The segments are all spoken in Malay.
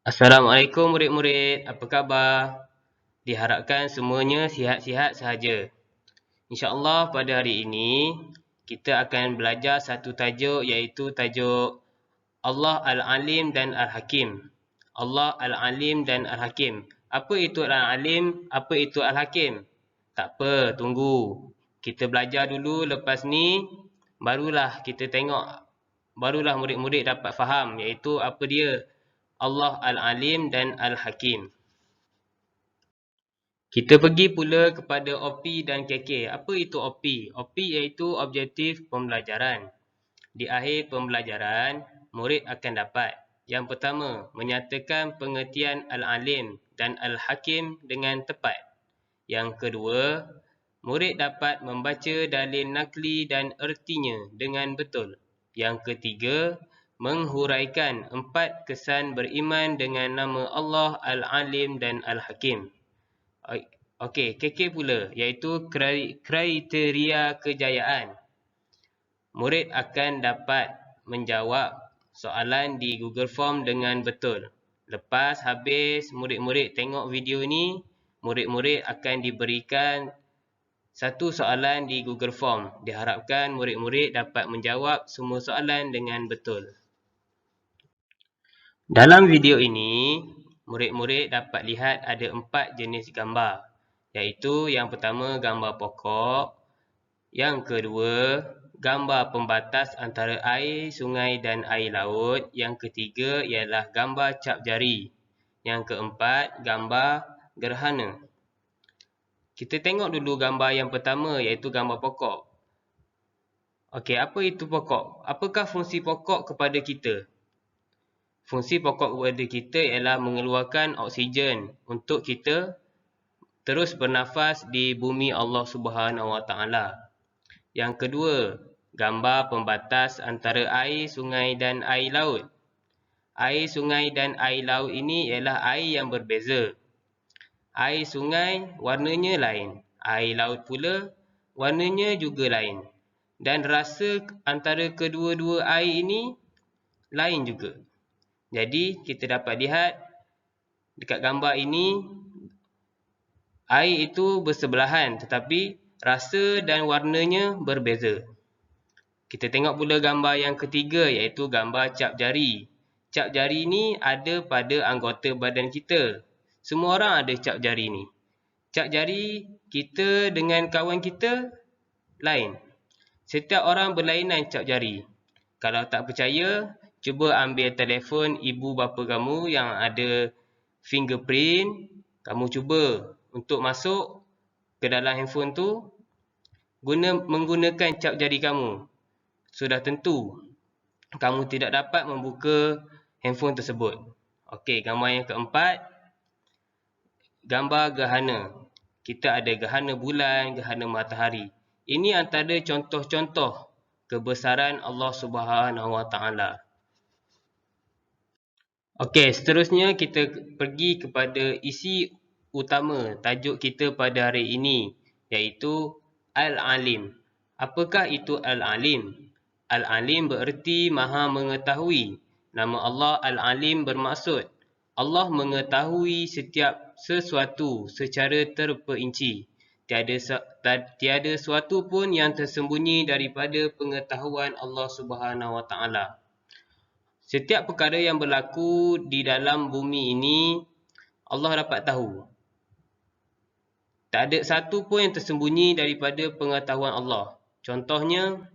Assalamualaikum murid-murid, apa khabar? Diharapkan semuanya sihat-sihat sahaja. InsyaAllah pada hari ini, kita akan belajar satu tajuk iaitu tajuk Allah Al-Alim dan Al-Hakim. Allah Al-Alim dan Al-Hakim. Apa itu Al-Alim? Apa itu Al-Hakim? Tak apa, tunggu. Kita belajar dulu, lepas ni barulah kita tengok, barulah murid-murid dapat faham iaitu apa dia Allah Al-Alim dan Al-Hakim. Kita pergi pula kepada OP dan KK. Apa itu OP? OP iaitu objektif pembelajaran. Di akhir pembelajaran, murid akan dapat: yang pertama, menyatakan pengertian Al-Alim dan Al-Hakim dengan tepat. Yang kedua, murid dapat membaca dalil nakli dan ertinya dengan betul. Yang ketiga, menghuraikan 4 kesan beriman dengan nama Allah Al-Alim dan Al-Hakim. Okey, KK pula iaitu kriteria kejayaan. Murid akan dapat menjawab soalan di Google Form dengan betul. Lepas habis murid-murid tengok video ni, murid-murid akan diberikan satu soalan di Google Form. Diharapkan murid-murid dapat menjawab semua soalan dengan betul. Dalam video ini, murid-murid dapat lihat ada 4 jenis gambar. Iaitu yang pertama gambar pokok, yang kedua gambar pembatas antara air sungai dan air laut, yang ketiga ialah gambar cap jari, yang keempat gambar gerhana. Kita tengok dulu gambar yang pertama iaitu gambar pokok. Okey, apa itu pokok? Apakah fungsi pokok kepada kita? Fungsi pokok kepada kita ialah mengeluarkan oksigen untuk kita terus bernafas di bumi Allah Subhanahu Wa Taala. Yang kedua, gambar pembatas antara air sungai dan air laut. Air sungai dan air laut ini ialah air yang berbeza. Air sungai warnanya lain, air laut pula warnanya juga lain. Dan rasa antara kedua-dua air ini lain juga. Jadi kita dapat lihat dekat gambar ini, air itu bersebelahan tetapi rasa dan warnanya berbeza. Kita tengok pula gambar yang ketiga iaitu gambar cap jari. Cap jari ni ada pada anggota badan kita. Semua orang ada cap jari ni. Cap jari kita dengan kawan kita lain. Setiap orang berlainan cap jari. Kalau tak percaya, cuba ambil telefon ibu bapa kamu yang ada fingerprint. Kamu cuba untuk masuk ke dalam handphone tu menggunakan cap jari kamu. Sudah tentu kamu tidak dapat membuka handphone tersebut. Okey, gambar yang keempat, gambar gerhana. Kita ada gerhana bulan, gerhana matahari. Ini antara contoh-contoh kebesaran Allah Subhanahu Wa Taala. Okey, seterusnya kita pergi kepada isi utama tajuk kita pada hari ini iaitu Al-Alim. Apakah itu Al-Alim? Al-Alim bererti Maha mengetahui. Nama Allah Al-Alim bermaksud Allah mengetahui setiap sesuatu secara terperinci. Tiada sesuatu pun yang tersembunyi daripada pengetahuan Allah Subhanahu Wa Taala. Setiap perkara yang berlaku di dalam bumi ini Allah dapat tahu. Tak ada satu pun yang tersembunyi daripada pengetahuan Allah. Contohnya,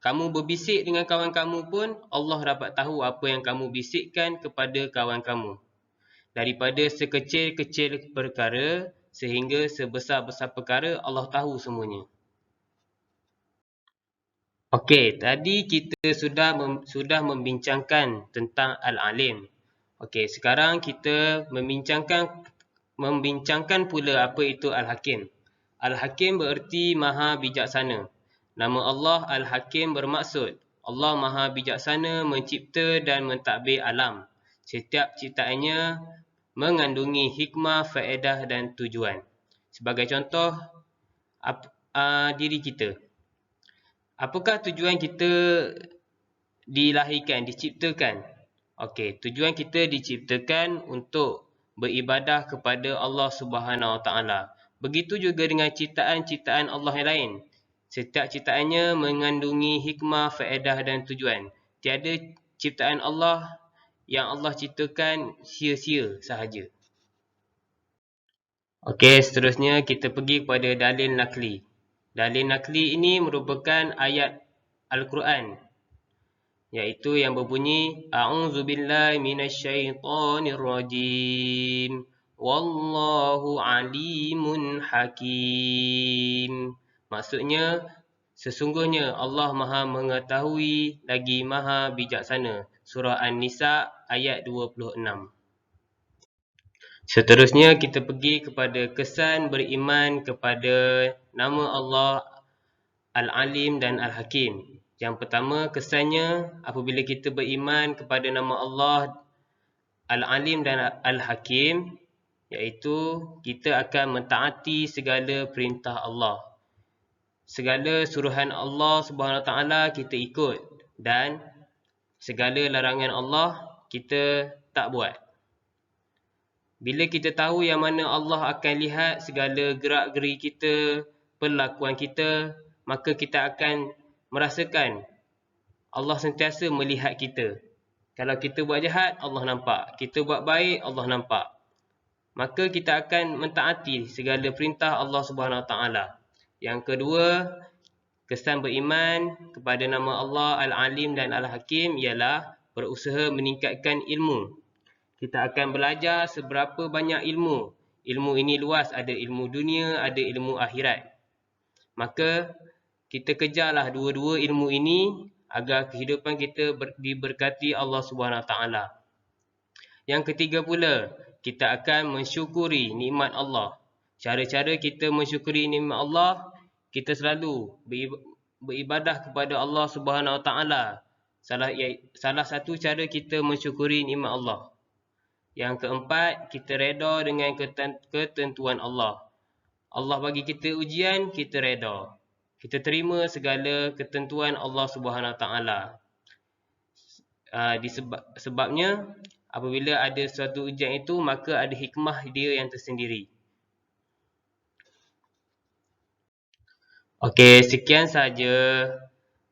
kamu berbisik dengan kawan kamu pun Allah dapat tahu apa yang kamu bisikkan kepada kawan kamu. Daripada sekecil-kecil perkara sehingga sebesar-besar perkara Allah tahu semuanya. Okey, tadi kita sudah membincangkan tentang Al-Alim. Okey, sekarang kita membincangkan pula apa itu Al-Hakim. Al-Hakim bererti Maha Bijaksana. Nama Allah Al-Hakim bermaksud Allah Maha Bijaksana mencipta dan mentadbir alam. Setiap ciptaannya mengandungi hikmah, faedah dan tujuan. Sebagai contoh, diri kita. Apakah tujuan kita dilahirkan, diciptakan? Okey, tujuan kita diciptakan untuk beribadah kepada Allah Subhanahu Wa Taala. Begitu juga dengan ciptaan-ciptaan Allah yang lain. Setiap ciptaannya mengandungi hikmah, faedah dan tujuan. Tiada ciptaan Allah yang Allah ciptakan sia-sia sahaja. Okey, seterusnya kita pergi kepada dalil nakli. Dalil nakli ini merupakan ayat Al-Quran, iaitu yang berbunyi A'udzubillahi minasyaitonirrajim. Wallahu alimun hakim. Maksudnya, sesungguhnya Allah Maha mengetahui lagi Maha bijaksana. Surah An-Nisa ayat 26. Seterusnya kita pergi kepada kesan beriman kepada nama Allah Al-Alim dan Al-Hakim. Yang pertama, kesannya apabila kita beriman kepada nama Allah Al-Alim dan Al-Hakim, iaitu kita akan mentaati segala perintah Allah. Segala suruhan Allah Subhanahu Wa Taala kita ikut dan segala larangan Allah kita tak buat. Bila kita tahu yang mana Allah akan lihat segala gerak-geri kita, perlakuan kita, maka kita akan merasakan Allah sentiasa melihat kita. Kalau kita buat jahat, Allah nampak. Kita buat baik, Allah nampak. Maka kita akan mentaati segala perintah Allah Subhanahu Wa Taala. Yang kedua, kesan beriman kepada nama Allah Al-Alim dan Al-Hakim ialah berusaha meningkatkan ilmu. Kita akan belajar seberapa banyak ilmu. Ilmu ini luas, ada ilmu dunia, ada ilmu akhirat. Maka kita kejarlah dua-dua ilmu ini agar kehidupan kita diberkati Allah Subhanahu Wa Taala. Yang ketiga pula, kita akan mensyukuri nikmat Allah. Cara-cara kita mensyukuri nikmat Allah, kita selalu beribadah kepada Allah Subhanahu Wa Taala. Salah satu cara kita mensyukuri nikmat Allah. Yang keempat, kita reda dengan ketentuan Allah. Allah bagi kita ujian, kita reda. Kita terima segala ketentuan Allah Subhanahu Wa Taala. Sebabnya, apabila ada suatu ujian itu, maka ada hikmah dia yang tersendiri. Okey, sekian sahaja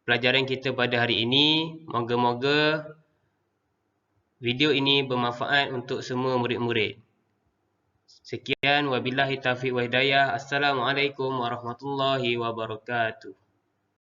pelajaran kita pada hari ini. Moga-moga video ini bermanfaat untuk semua murid-murid. Sekian, wabillahi taufiq wa hidayah. Assalamualaikum warahmatullahi wabarakatuh.